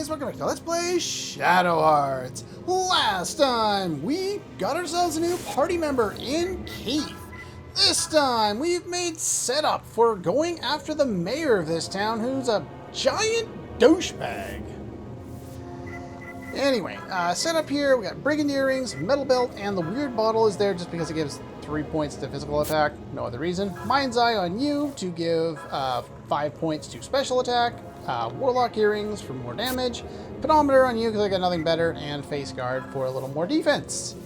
guys, welcome back to Let's Play Shadow Hearts. Last time, we got ourselves a new party member in Keith. This time, we've made setup for going after the mayor of this town, who's a giant douchebag. Anyway, setup here, we got brigand earrings, metal belt, and the weird bottle is there just because it gives 3 points to physical attack, no other reason. Mind's Eye on you to give 5 points to special attack. Warlock earrings for more damage, pedometer on you because I got nothing better, and face guard for a little more defense.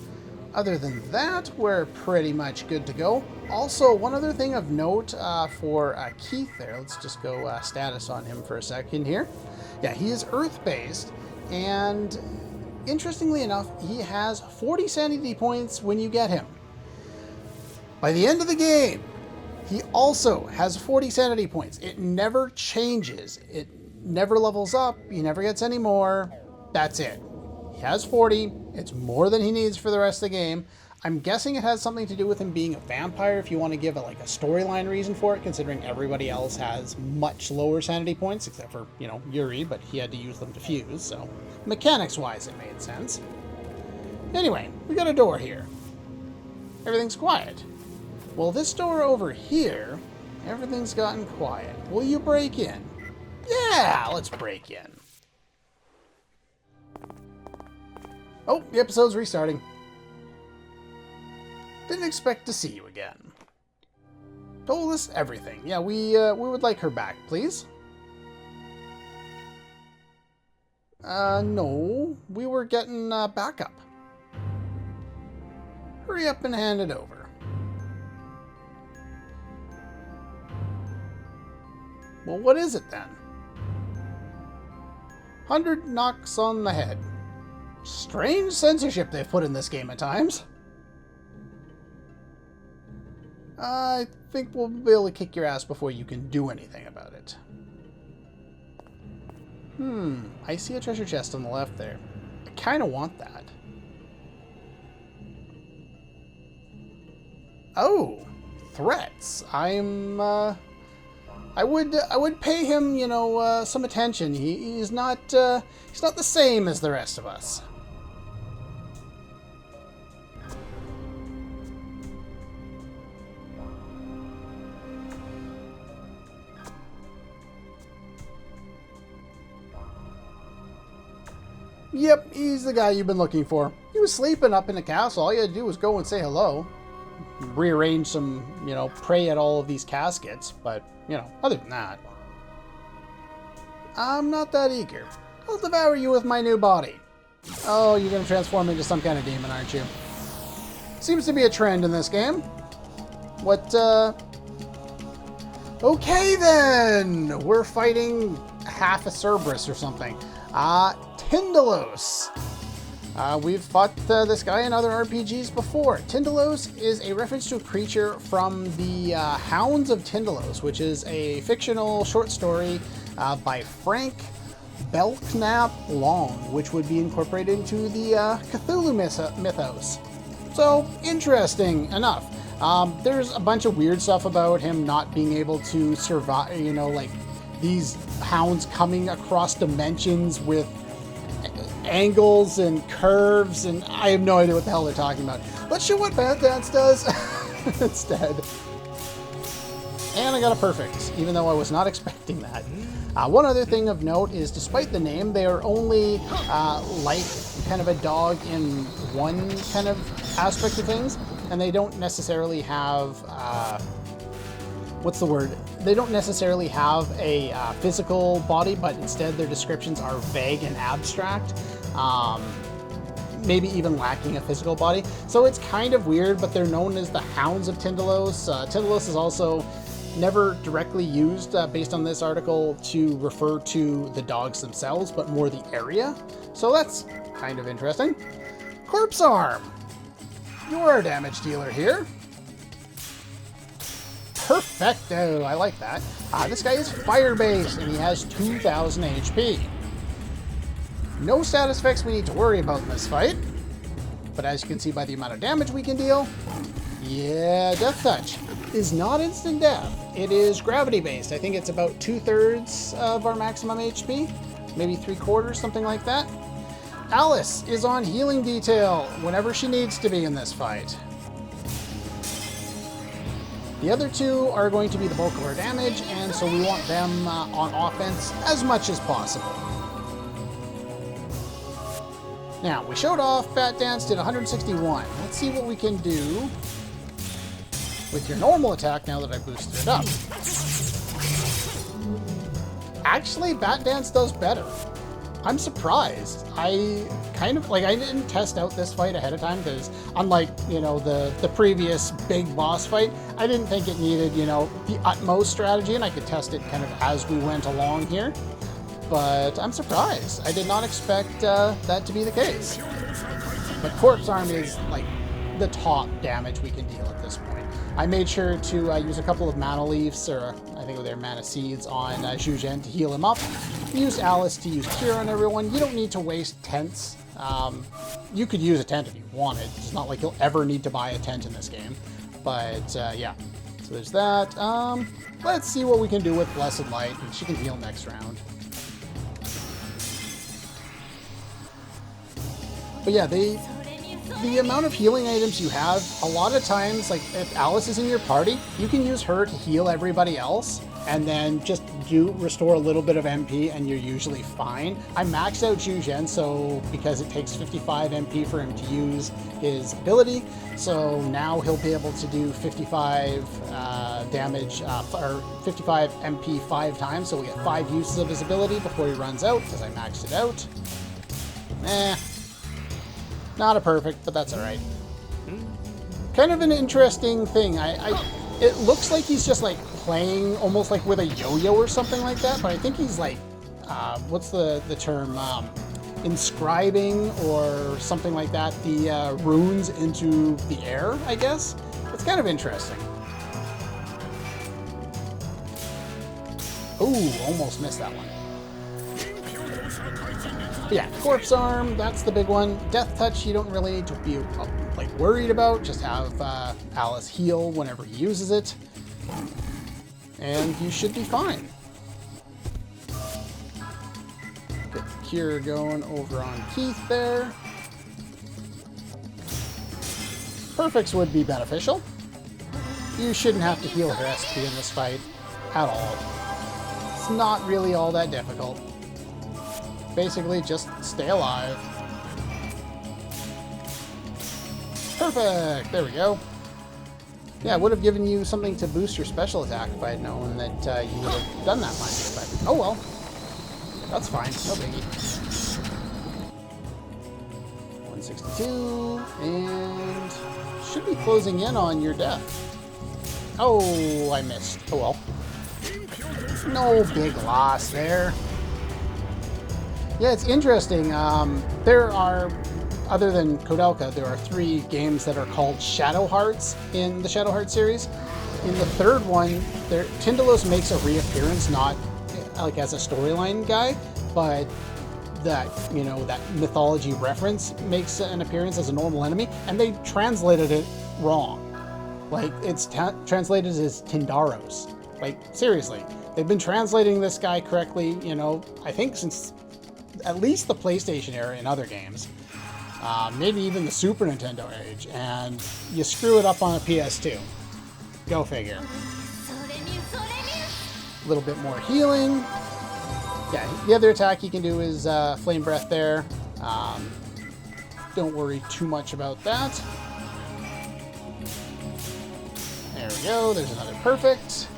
Other than that, we're pretty much good to go. Also, one other thing of note for Keith there, let's just go status on him for a second here. Yeah, he is earth-based, and interestingly enough, he has 40 sanity points when you get him. By the end of the game, he also has 40 sanity points. It never changes. It never levels up. He never gets any more. That's it. He has 40. It's more than he needs for the rest of the game. I'm guessing it has something to do with him being a vampire if you want to give a storyline reason for it, considering everybody else has much lower sanity points, except for, Yuri, but he had to use them to fuse, so mechanics-wise it made sense. Anyway, we got a door here. Everything's quiet. Well, this door over here, everything's gotten quiet. Will you break in? Yeah, let's break in. Oh, the episode's restarting. Didn't expect to see you again. Told us everything. Yeah, we would like her back, please. No, we were getting backup. Hurry up and hand it over. Well, what is it then? 100 knocks on the head. Strange censorship they've put in this game at times. I think we'll be able to kick your ass before you can do anything about it. I see a treasure chest on the left there. I kind of want that. Oh, threats. I would pay him, some attention. He's not the same as the rest of us. Yep, he's the guy you've been looking for. He was sleeping up in the castle. All you had to do was go and say hello. Rearrange some, pray at all of these caskets, but, other than that. I'm not that eager. I'll devour you with my new body. Oh, you're going to transform into some kind of demon, aren't you? Seems to be a trend in this game. What, Okay, then! We're fighting half a Cerberus or something. Tyndalos. We've fought this guy in other RPGs before. Tyndalos is a reference to a creature from the Hounds of Tyndalos, which is a fictional short story by Frank Belknap Long, which would be incorporated into the Cthulhu mythos. So, interesting enough. There's a bunch of weird stuff about him not being able to survive, like these hounds coming across dimensions with angles and curves, and I have no idea what the hell they're talking about. Let's show what Bad Dance does instead. And I got a perfect, even though I was not expecting that. One other thing of note is, despite the name, they are only like kind of a dog in one kind of aspect of things, and they don't necessarily have what's the word? They don't necessarily have a physical body, but instead their descriptions are vague and abstract, maybe even lacking a physical body. So it's kind of weird, but they're known as the Hounds of Tyndalos. Tyndalos is also never directly used, based on this article, to refer to the dogs themselves, but more the area. So that's kind of interesting. Corpse Arm. You're our damage dealer here. Perfecto, I like that. This guy is fire-based, and he has 2,000 HP. No status effects we need to worry about in this fight. But as you can see by the amount of damage we can deal, yeah, Death Touch is not instant death. It is gravity-based. I think it's about 2/3 of our maximum HP. maybe 3/4, something like that. Alice is on healing detail whenever she needs to be in this fight. The other two are going to be the bulk of our damage, and so we want them on offense as much as possible. Now, we showed off Bat Dance did 161. Let's see what we can do with your normal attack now that I boosted it up. Actually, Bat Dance does better. I'm surprised. I kind of, like, I didn't test out this fight ahead of time because unlike, you know, the previous big boss fight, I didn't think it needed, you know, the utmost strategy, and I could test it kind of as we went along here. But I'm surprised. I did not expect that to be the case. But Corpse Arm is, like, the top damage we can deal at this point. I made sure to use a couple of mana leaves, or I think they're mana seeds, on Zhu Zhen to heal him up. Use Alice to use Cure on everyone. You don't need to waste tents. You could use a tent if you wanted. It's not like you'll ever need to buy a tent in this game. But yeah, so there's that. Let's see what we can do with Blessed Light, and she can heal next round. But yeah, the amount of healing items you have, a lot of times, like if Alice is in your party, you can use her to heal everybody else and then just restore a little bit of MP and you're usually fine. I maxed out Zhu Zhen, so because it takes 55 MP for him to use his ability, so now he'll be able to do 55 damage, or 55 MP 5 times, so we'll get 5 uses of his ability before he runs out, because I maxed it out. Not a perfect, but that's alright. Kind of an interesting thing. It looks like he's just like playing almost like with a yo-yo or something like that, but I think he's like, what's the term? Inscribing or something like that, the runes into the air, I guess. It's kind of interesting. Ooh, almost missed that one. But yeah, Corpse Arm, that's the big one. Death Touch, you don't really need to be like worried about. Just have Alice heal whenever he uses it, and you should be fine. Get the Cure going over on Keith there. Perfects would be beneficial. You shouldn't have to heal her SP in this fight at all. It's not really all that difficult. Basically, just stay alive. Perfect! There we go. Yeah, I would have given you something to boost your special attack if I had known that you would have done that much. But, oh well. That's fine. No biggie. 162. And should be closing in on your death. Oh, I missed. Oh well. No big loss there. Yeah, it's interesting. There are, other than Kodelka, there are 3 games that are called Shadow Hearts in the Shadow Hearts series. In the third one, Tindalos makes a reappearance, not like as a storyline guy, but that, you know, that mythology reference makes an appearance as a normal enemy, and they translated it wrong. Like, it's translated as Tindaros. Like, seriously. They've been translating this guy correctly, you know, I think since at least the PlayStation era in other games. Maybe even the Super Nintendo age, and you screw it up on a PS2. Go figure. A little bit more healing. Yeah, the other attack you can do is Flame Breath there. Don't worry too much about that. There we go, there's another perfect.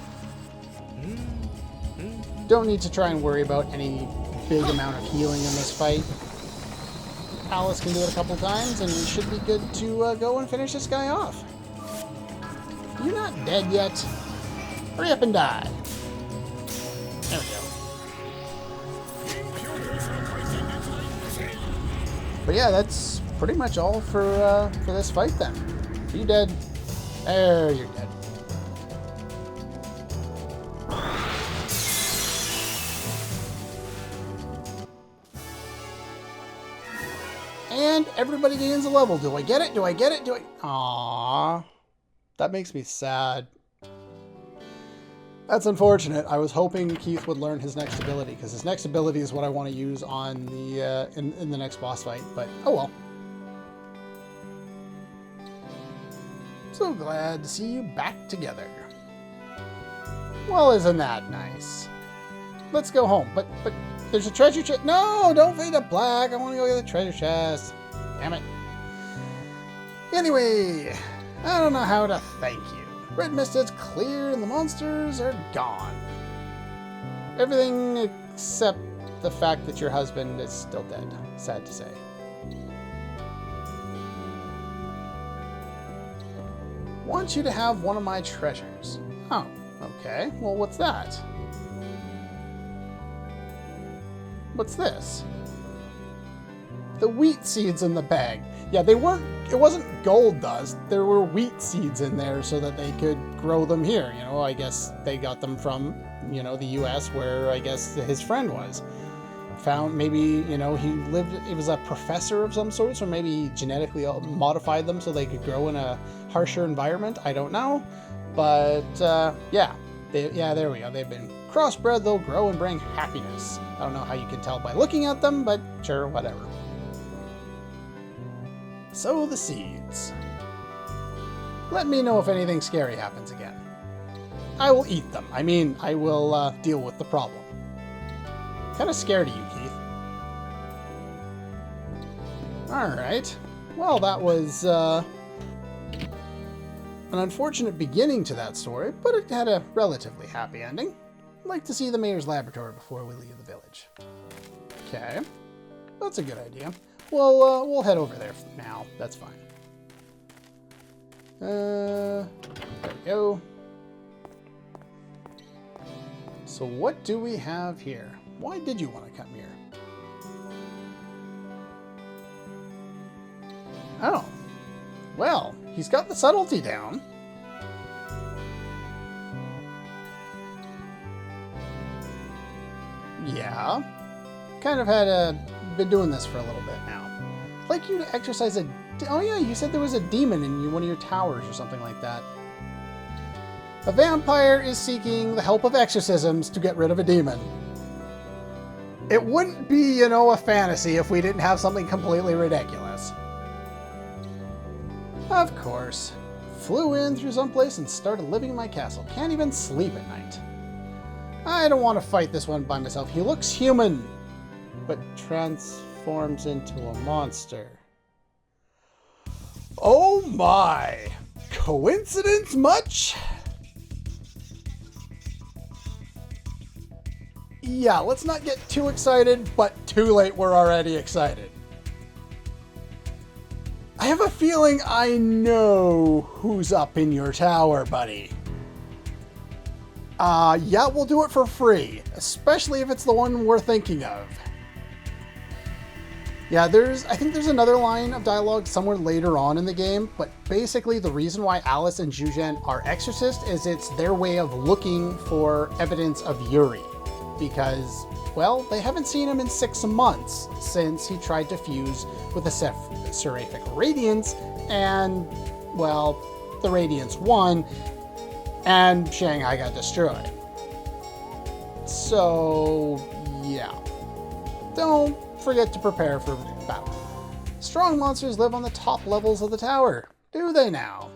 Don't need to try and worry about any big amount of healing in this fight. Alice can do it a couple times, and we should be good to go and finish this guy off. You're not dead yet. Hurry up and die. There we go. But yeah, that's pretty much all for this fight then. Are you dead? There, you're dead. And everybody gains a level. Do I get it? Do I get it? Do I... Aww. That makes me sad. That's unfortunate. I was hoping Keith would learn his next ability, because his next ability is what I want to use on the in the next boss fight, but oh well. So glad to see you back together. Well, isn't that nice? Let's go home. But there's a treasure chest. No, don't fade to black. I want to go get the treasure chest. Damn it. Anyway, I don't know how to thank you. Red mist is cleared and the monsters are gone. Everything except the fact that your husband is still dead. Sad to say. Want you to have one of my treasures. Oh, okay. Well, what's that? What's this? The wheat seeds in the bag. Yeah, they weren't, it wasn't gold dust. There were wheat seeds in there so that they could grow them here. You know, I guess they got them from, you know, the US where I guess his friend was. Found maybe, you know, he was a professor of some sort, so maybe he genetically modified them so they could grow in a harsher environment. I don't know. But, yeah, there we go. They've been crossbred. They'll grow and bring happiness. I don't know how you can tell by looking at them, but sure, whatever. Sow the seeds. Let me know if anything scary happens again. I will eat them. I mean, I will deal with the problem. Kind of scared of you, Keith. Alright. Well, that was an unfortunate beginning to that story, but it had a relatively happy ending. I'd like to see the mayor's laboratory before we leave the village. Okay. That's a good idea. Well, we'll head over there now. That's fine. There we go. So what do we have here? Why did you want to come here? Oh. Well, he's got the subtlety down. Yeah. Kind of been doing this for a little bit now. I'd like you to exercise a... Oh yeah, you said there was a demon in one of your towers or something like that. A vampire is seeking the help of exorcisms to get rid of a demon. It wouldn't be, you know, a fantasy if we didn't have something completely ridiculous. Of course. Flew in through someplace and started living in my castle. Can't even sleep at night. I don't want to fight this one by myself. He looks human, but transforms into a monster. Oh my! Coincidence much? Yeah, let's not get too excited, but too late, we're already excited. I have a feeling I know who's up in your tower, buddy. Yeah, we'll do it for free, especially if it's the one we're thinking of. Yeah, I think there's another line of dialogue somewhere later on in the game, but basically the reason why Alice and Zhuzhen are exorcists is it's their way of looking for evidence of Yuri. Because, well, they haven't seen him in 6 months since he tried to fuse with the Seraphic Radiance, and, well, the Radiance won, and Shanghai got destroyed. So, yeah. Don't forget to prepare for battle. Strong monsters live on the top levels of the tower. Do they now?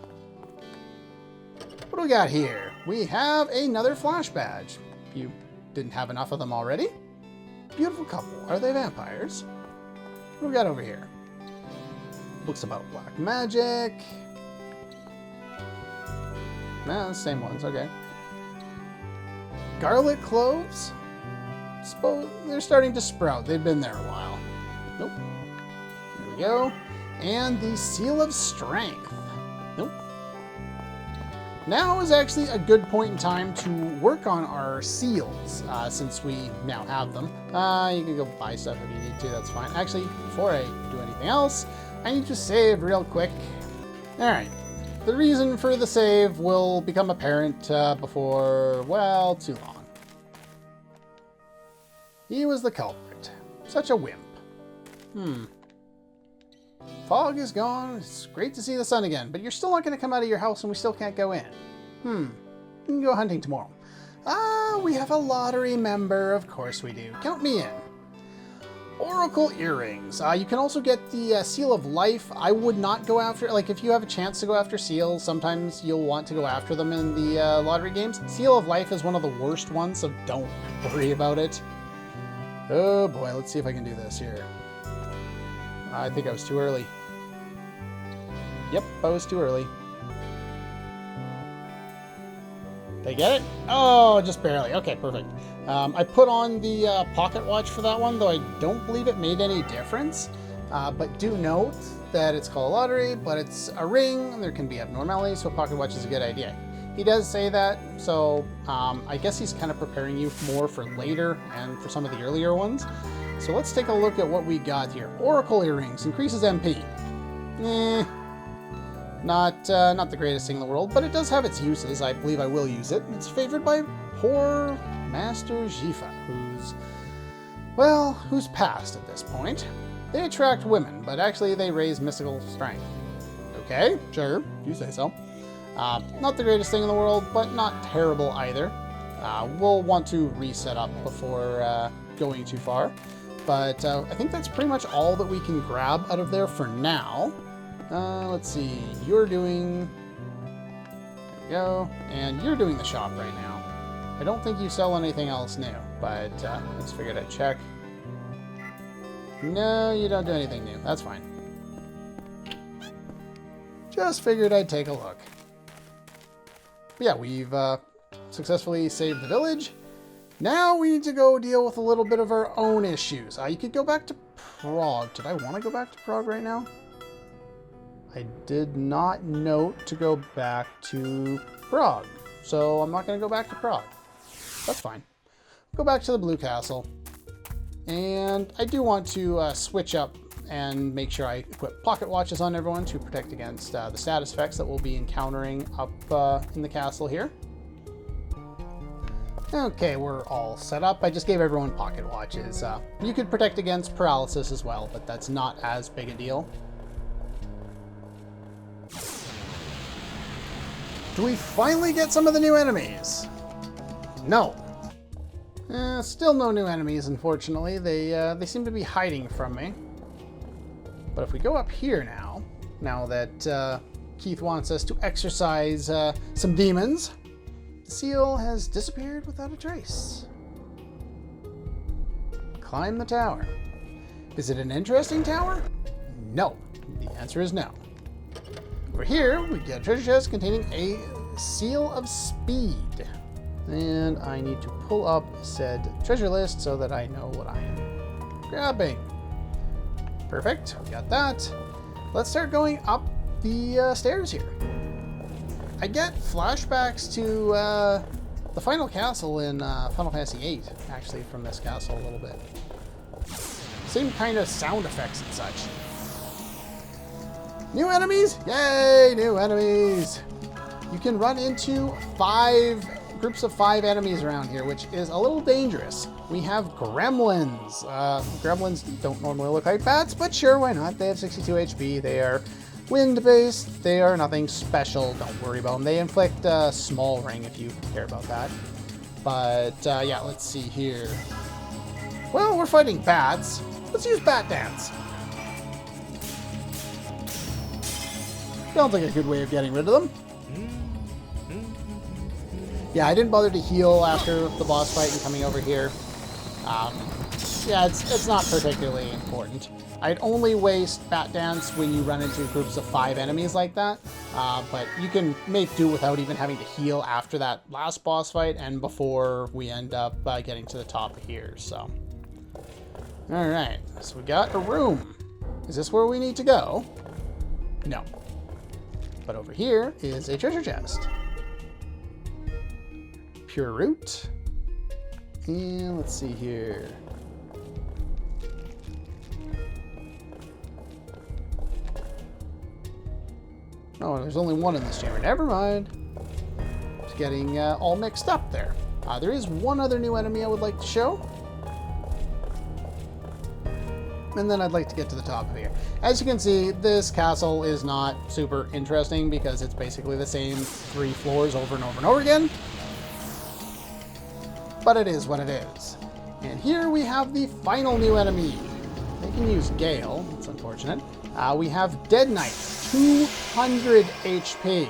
What do we got here? We have another flash badge. You didn't have enough of them already? Beautiful couple. Are they vampires? What do we got over here? Books about black magic. Nah, same ones. Okay. Garlic cloves? Suppose they're starting to sprout. They've been there a while. Nope. There we go. And the Seal of Strength. Nope. Now is actually a good point in time to work on our seals, since we now have them. You can go buy stuff if you need to, that's fine. Actually, before I do anything else, I need to save real quick. Alright, the reason for the save will become apparent before, well, too long. He was the culprit. Such a wimp. Fog is gone. It's great to see the sun again, but you're still not going to come out of your house and we still can't go in. We can go hunting tomorrow. Ah, we have a lottery member. Of course we do. Count me in. Oracle earrings. You can also get the Seal of Life. I would not go after, like, if you have a chance to go after seals, sometimes you'll want to go after them in the lottery games. Seal of Life is one of the worst ones, so don't worry about it. Oh boy, let's see if I can do this here. I think I was too early. Yep, I was too early. Did I get it? Oh, just barely. Okay, perfect. I put on the pocket watch for that one, though I don't believe it made any difference. But do note that it's called a lottery, but it's a ring, and there can be abnormalities, so a pocket watch is a good idea. He does say that, so I guess he's kind of preparing you more for later and for some of the earlier ones. So let's take a look at what we got here. Oracle earrings increases MP. Not the greatest thing in the world, but it does have its uses. I believe I will use it. It's favored by poor Master Jifa, who's passed at this point. They attract women, but actually they raise mystical strength. Okay, sure, you say so. Not the greatest thing in the world, but not terrible either. We'll want to reset up before going too far. But I think that's pretty much all that we can grab out of there for now. Let's see, you're doing... There we go. And you're doing the shop right now. I don't think you sell anything else new, but I just figured I'd check. No, you don't do anything new. That's fine. Just figured I'd take a look. But yeah, we've successfully saved the village. Now we need to go deal with a little bit of our own issues. You could go back to Prague. Did I want to go back to Prague right now? I did not note to go back to Prague, so I'm not going to go back to Prague. That's fine. Go back to the Blue Castle. And I do want to switch up and make sure I equip pocket watches on everyone to protect against the status effects that we'll be encountering up in the castle here. Okay, we're all set up. I just gave everyone pocket watches. You could protect against paralysis as well, but that's not as big a deal. Do we finally get some of the new enemies? No. Still no new enemies, unfortunately. They seem to be hiding from me. But if we go up here now that Keith wants us to exorcise some demons, the seal has disappeared without a trace. Climb the tower. Is it an interesting tower? No. The answer is no. Over here, we get a treasure chest containing a seal of speed. And I need to pull up said treasure list so that I know what I am grabbing. Perfect, we got that. Let's start going up the stairs here. I get flashbacks to the final castle in Final Fantasy VIII, actually, from this castle a little bit. Same kind of sound effects and such. New enemies? Yay, new enemies! You can run into groups of 5 enemies around here, which is a little dangerous. We have gremlins. Gremlins don't normally look like bats, but sure, why not? They have 62 HP. They are wind-based. They are nothing special. Don't worry about them. They inflict a small ring if you care about that. But yeah, let's see here. Well, we're fighting bats. Let's use Bat Dance. Sounds like a good way of getting rid of them. Yeah, I didn't bother to heal after the boss fight and coming over here. Yeah, it's not particularly important. I'd only waste Bat Dance when you run into groups of 5 enemies like that. But you can make do without even having to heal after that last boss fight and before we end up getting to the top of here, so. Alright, so we got a room. Is this where we need to go? No. But over here is a treasure chest. Pure root. And let's see here. Oh, there's only one in this chamber. Never mind. It's getting all mixed up there. There is one other new enemy I would like to show. And then I'd like to get to the top of here. As you can see, this castle is not super interesting because it's basically the same 3 floors over and over and over again. but it is what it is. And here we have the final new enemy. They can use Gale, it's unfortunate. We have Dead Knight, 200 HP.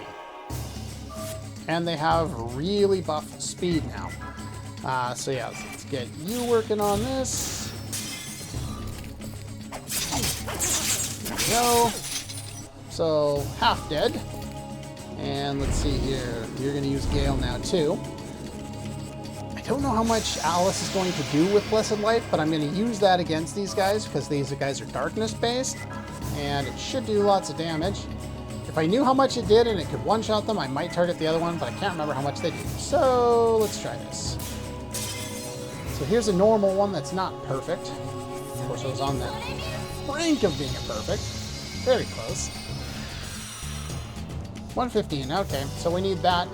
And they have really buff speed now. So yeah, let's get you working on this. There we go. So, half dead. And let's see here. You're going to use Gale now, too. I don't know how much Alice is going to do with Blessed Light, but I'm going to use that against these guys because these guys are darkness-based. And it should do lots of damage. If I knew how much it did and it could one-shot them, I might target the other one, but I can't remember how much they do. So, let's try this. So here's a normal one that's not perfect. Of course, I was on the brink of being a perfect. Very close. 115, okay. So we need that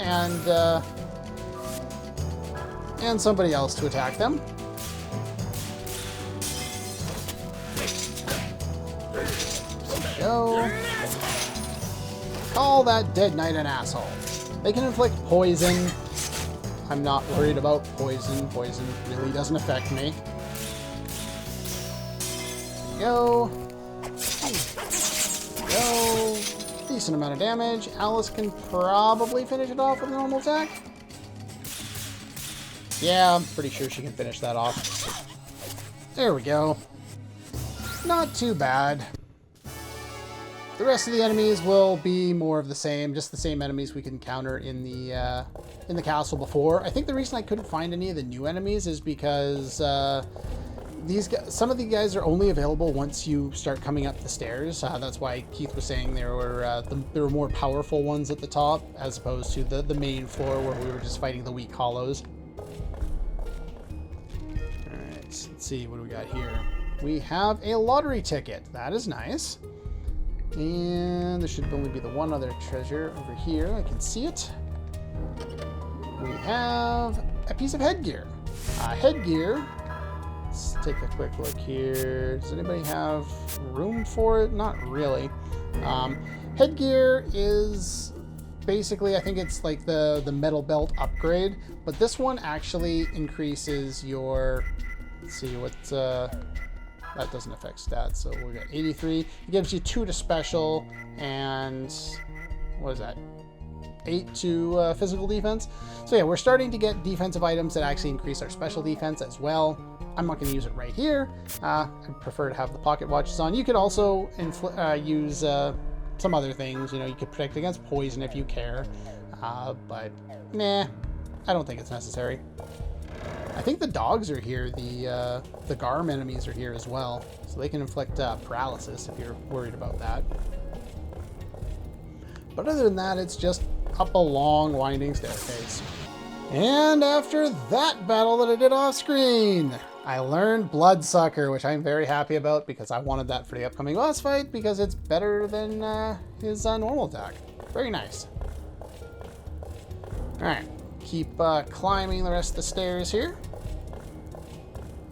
and somebody else to attack them. There we go. Call that Dead Knight an asshole. They can inflict poison. I'm not worried about poison. Poison really doesn't affect me. Go. Go. Decent amount of damage. Alice can probably finish it off with a normal attack. Yeah, I'm pretty sure she can finish that off. There we go. Not too bad. The rest of the enemies will be more of the same, just the same enemies we can encounter in the castle before. I think the reason I couldn't find any of the new enemies is because some of the guys are only available once you start coming up the stairs. That's why Keith was saying there were more powerful ones at the top as opposed to the main floor where we were just fighting the weak hollows. All right, let's see what do we got here. We have a lottery ticket. That is nice. And there should only be the one other treasure over here. I can see it. We have a piece of headgear. Headgear. Let's take a quick look here. Does anybody have room for it? Not really. Headgear is basically, I think it's like the metal belt upgrade, but this one actually increases your, let's see what's, that doesn't affect stats, so we got 83. It gives you 2 to special and what is that? 8 to physical defense. So yeah, we're starting to get defensive items that actually increase our special defense as well. I'm not going to use it right here. I prefer to have the pocket watches on. You could also use some other things. You know, you could protect against poison if you care, but nah, I don't think it's necessary. I think the dogs are here. The Garm enemies are here as well, so they can inflict paralysis if you're worried about that. But other than that, it's just up a long, winding staircase. And after that battle that I did off screen, I learned Bloodsucker, which I'm very happy about because I wanted that for the upcoming boss fight because it's better than his normal attack. Very nice. All right, keep climbing the rest of the stairs here.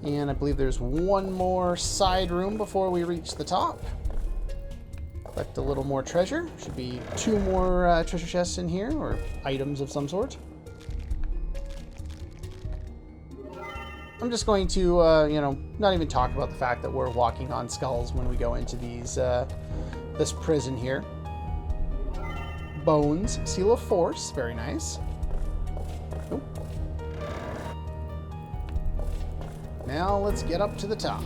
And I believe there's one more side room before we reach the top. Collect a little more treasure. Should be 2 more treasure chests in here, or items of some sort. I'm just going to, you know, not even talk about the fact that we're walking on skulls when we go into these, this prison here. Bones, Seal of Force, very nice. Nope. Now let's get up to the top.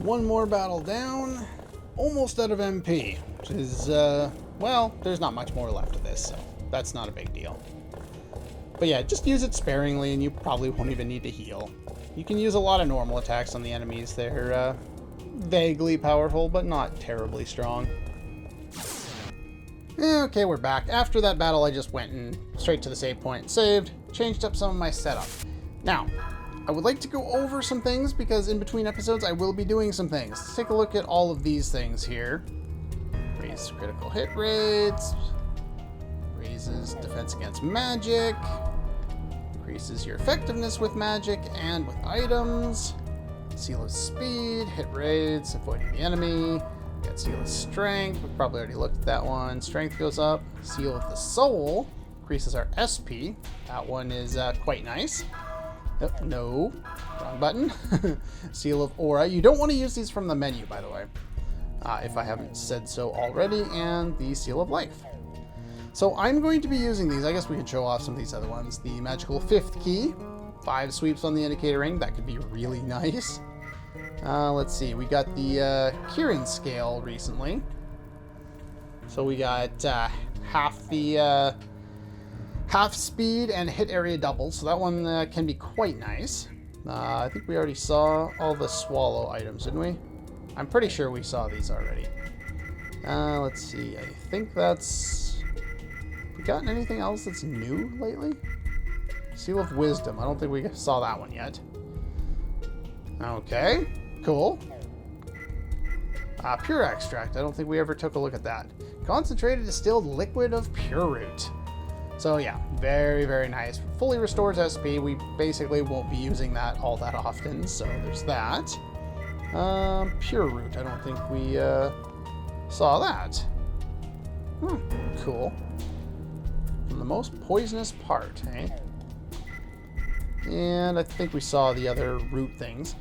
One more battle down. Almost out of MP, which is, well, there's not much more left of this, so that's not a big deal. But yeah, just use it sparingly and you probably won't even need to heal. You can use a lot of normal attacks on the enemies. They're vaguely powerful, but not terribly strong. Okay, we're back. After that battle, I just went and straight to the save point, saved, changed up some of my setup. Now, I would like to go over some things because in between episodes, I will be doing some things. Let's take a look at all of these things here. Raise critical hit rates, raises defense against magic, increases your effectiveness with magic and with items, seal of speed, hit rates, avoiding the enemy, We got Seal of Strength. We probably already looked at that one. Strength goes up. Seal of the Soul increases our SP. That one is quite nice. Oh, no, wrong button. Seal of Aura. You don't want to use these from the menu, by the way, if I haven't said so already. And the Seal of Life. So I'm going to be using these. I guess we can show off some of these other ones. The Magical Fifth Key. 5 sweeps on the indicator ring. That could be really nice. Let's see. We got the Kieran scale recently. So we got half speed and hit area double. So that one can be quite nice. I think we already saw all the swallow items, didn't we? I'm pretty sure we saw these already. Let's see. I think that's... We gotten anything else that's new lately? Seal of Wisdom. I don't think we saw that one yet. Okay, cool. Pure Extract. I don't think we ever took a look at that. Concentrated Distilled Liquid of Pure Root. So yeah, very, very nice. Fully restores SP. We basically won't be using that all that often, so there's that. Pure Root. I don't think we saw that. Cool. From the most poisonous part, eh? And I think we saw the other root things.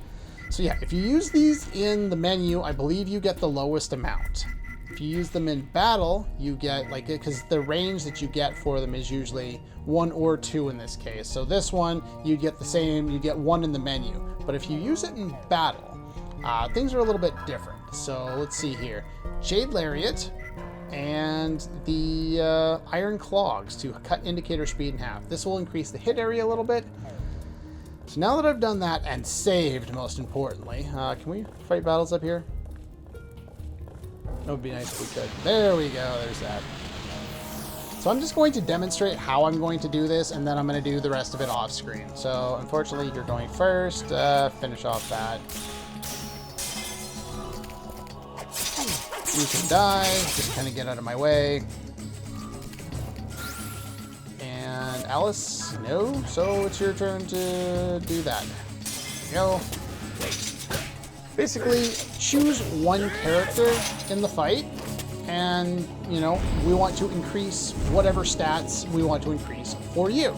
So yeah, if you use these in the menu, I believe you get the lowest amount. If you use them in battle, you get, like, because the range that you get for them is usually 1 or 2 in this case. So this one, you get the same, you get 1 in the menu. But if you use it in battle, things are a little bit different. So let's see here. Jade Lariat and the Iron Clogs to cut indicator speed in half. This will increase the hit area a little bit. So now that I've done that and saved, most importantly, can we fight battles up here? That would be nice if we could. There we go, there's that. So I'm just going to demonstrate how I'm going to do this, and then I'm going to do the rest of it off screen. So unfortunately, you're going first. Finish off that. You can die, just kind of get out of my way. And Alice, no, so it's your turn to do that. There you go. Basically, choose one character in the fight, and, you know, we want to increase whatever stats we want to increase for you.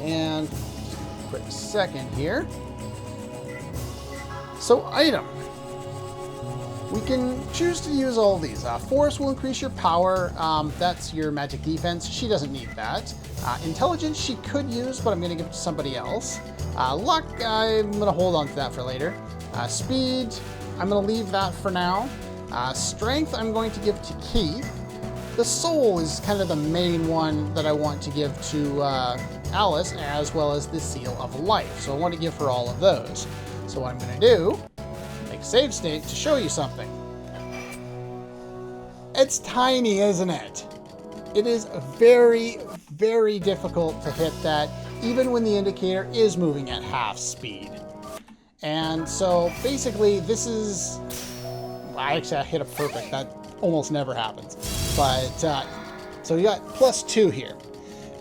And quick second here. So item. We can choose to use all these. Force will increase your power. That's your magic defense. She doesn't need that. Intelligence she could use, but I'm going to give it to somebody else. Luck, I'm going to hold on to that for later. Speed, I'm going to leave that for now. Strength, I'm going to give to Keith. The soul is kind of the main one that I want to give to Alice, as well as the Seal of Life. So I want to give her all of those. So what I'm going to do, make save state to show you something. It's tiny, isn't it? It is very, very difficult to hit that, even when the indicator is moving at half speed. And so basically this is, I hit a perfect. That almost never happens. But, so you got +2 here.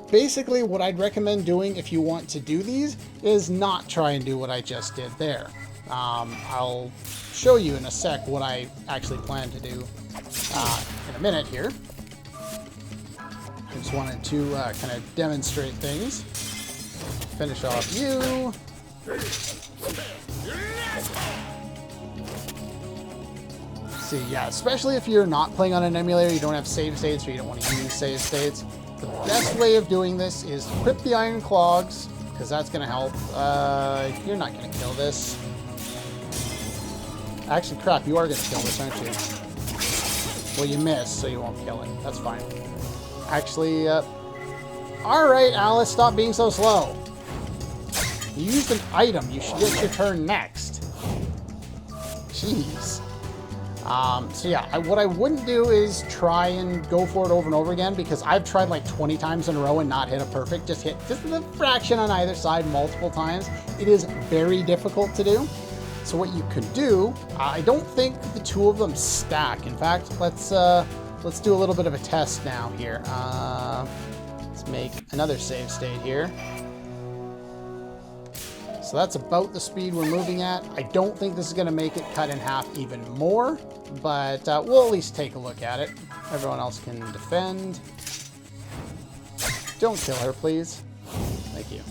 Basically, what I'd recommend doing if you want to do these is not try and do what I just did there. I'll show you in a sec what I actually plan to do in a minute here. I just wanted to kind of demonstrate things. Finish off you. See, yeah, especially if you're not playing on an emulator, you don't have save states, or you don't want to use save states. The best way of doing this is equip the Iron Clogs, because that's going to help. You're not going to kill this. Actually, crap, you are going to kill this, aren't you? Well, you missed, so you won't kill it. That's fine. Actually, alright, Alice, stop being so slow. You used an item. You should get your turn next. Jeez. So yeah, what I wouldn't do is try and go for it over and over again, because I've tried like 20 times in a row and not hit a perfect. Just hit just the fraction on either side multiple times. It is very difficult to do. So what you could do, I don't think the two of them stack. In fact, let's do a little bit of a test now here. make another save state here. So that's about the speed we're moving at. I don't think this is going to make it cut in half even more, but we'll at least take a look at it. Everyone else can defend. Don't kill her, please. Thank you.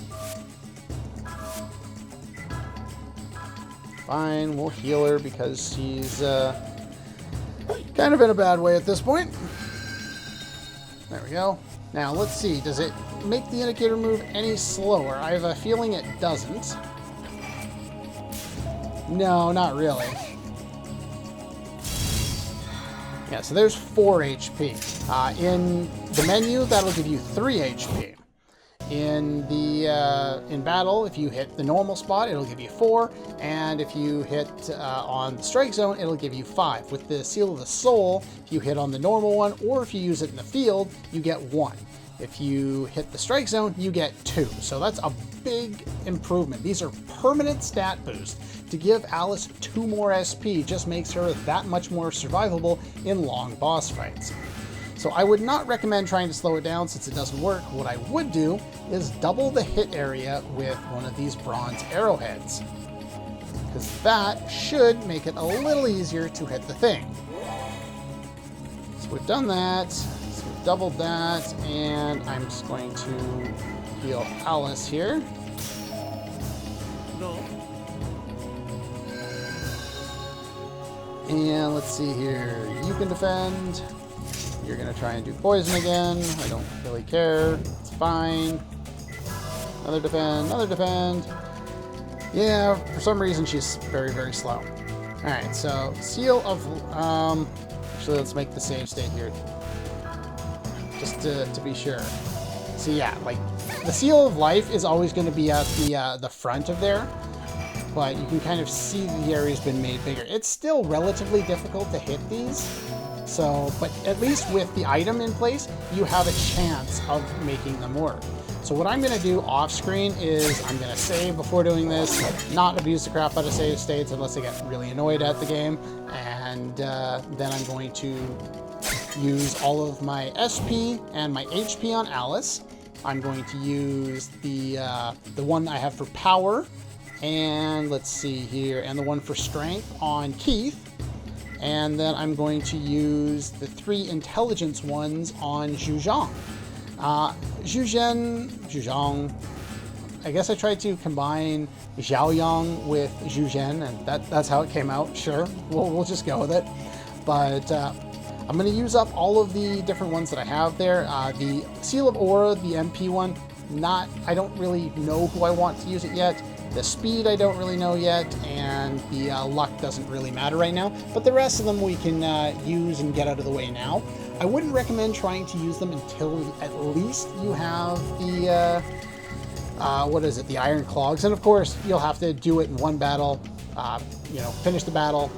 Fine, we'll heal her because she's kind of in a bad way at this point. There we go. Now, let's see. Does it make the indicator move any slower? I have a feeling it doesn't. No, not really. Yeah, so there's 4 HP. In the menu, that'll give you 3 HP. In battle, if you hit the normal spot, it'll give you 4, and if you hit on the strike zone, it'll give you 5. With the Seal of the Soul, if you hit on the normal one, or if you use it in the field, you get 1. If you hit the strike zone, you get 2. So that's a big improvement. These are permanent stat boosts. To give Alice 2 more SP just makes her that much more survivable in long boss fights. So I would not recommend trying to slow it down since it doesn't work. What I would do is double the hit area with one of these bronze arrowheads, because that should make it a little easier to hit the thing. So we've done that, so we've doubled that, and I'm just going to heal Alice here. No. And let's see here, you can defend. You're going to try and do poison again. I don't really care. It's fine. Another defend, another defend. Yeah, for some reason she's very, very slow. Alright, so Seal of... actually, let's make the save state here. Just to be sure. So yeah, like, the Seal of Life is always going to be at the front of there. But you can kind of see the area's been made bigger. It's still relatively difficult to hit these. So, but at least with the item in place, you have a chance of making them work. So what I'm going to do off screen is I'm going to save before doing this, not abuse the crap out of save states unless I get really annoyed at the game, and then I'm going to use all of my SP and my HP on Alice. I'm going to use the one I have for power, and let's see here, and the one for strength on Keith. And then I'm going to use the 3 intelligence ones on Zhuzhang. Zhuzhang, I guess I tried to combine Xiaoyang with Zhuzhen, and that's how it came out. Sure, we'll just go with it. But I'm going to use up all of the different ones that I have there. The Seal of Aura, the MP one, I don't really know who I want to use it yet. The speed I don't really know yet, and the luck doesn't really matter right now, but the rest of them we can use and get out of the way now. I wouldn't recommend trying to use them until at least you have the, the Iron Clogs, and of course you'll have to do it in one battle, finish the battle,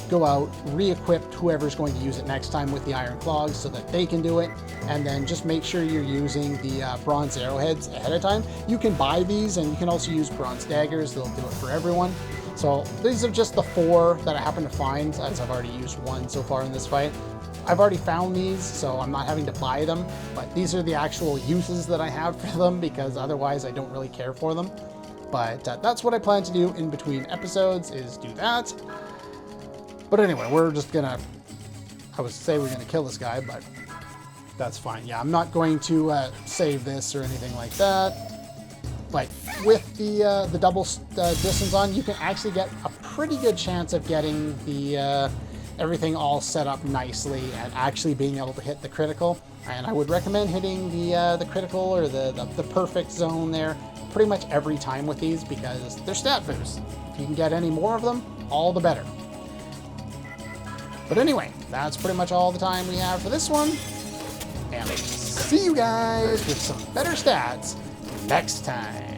go out, re-equip whoever's going to use it next time with the Iron Clogs so that they can do it, and then just make sure you're using the bronze arrowheads ahead of time. You can buy these, and you can also use bronze daggers. They'll do it for everyone. So these are just the 4 that I happen to find, as I've already used 1 so far in this fight. I've already found these, so I'm not having to buy them, but these are the actual uses that I have for them, because otherwise I don't really care for them. But that's what I plan to do in between episodes, is do that. But anyway, we're just gonna, I would say we're gonna kill this guy, but that's fine. Yeah, I'm not going to save this or anything like that. But with the double distance on, you can actually get a pretty good chance of getting the everything all set up nicely and actually being able to hit the critical. And I would recommend hitting the critical or the perfect zone there pretty much every time with these, because they're stat boosts. If you can get any more of them, all the better. But anyway, that's pretty much all the time we have for this one. And see you guys with some better stats next time.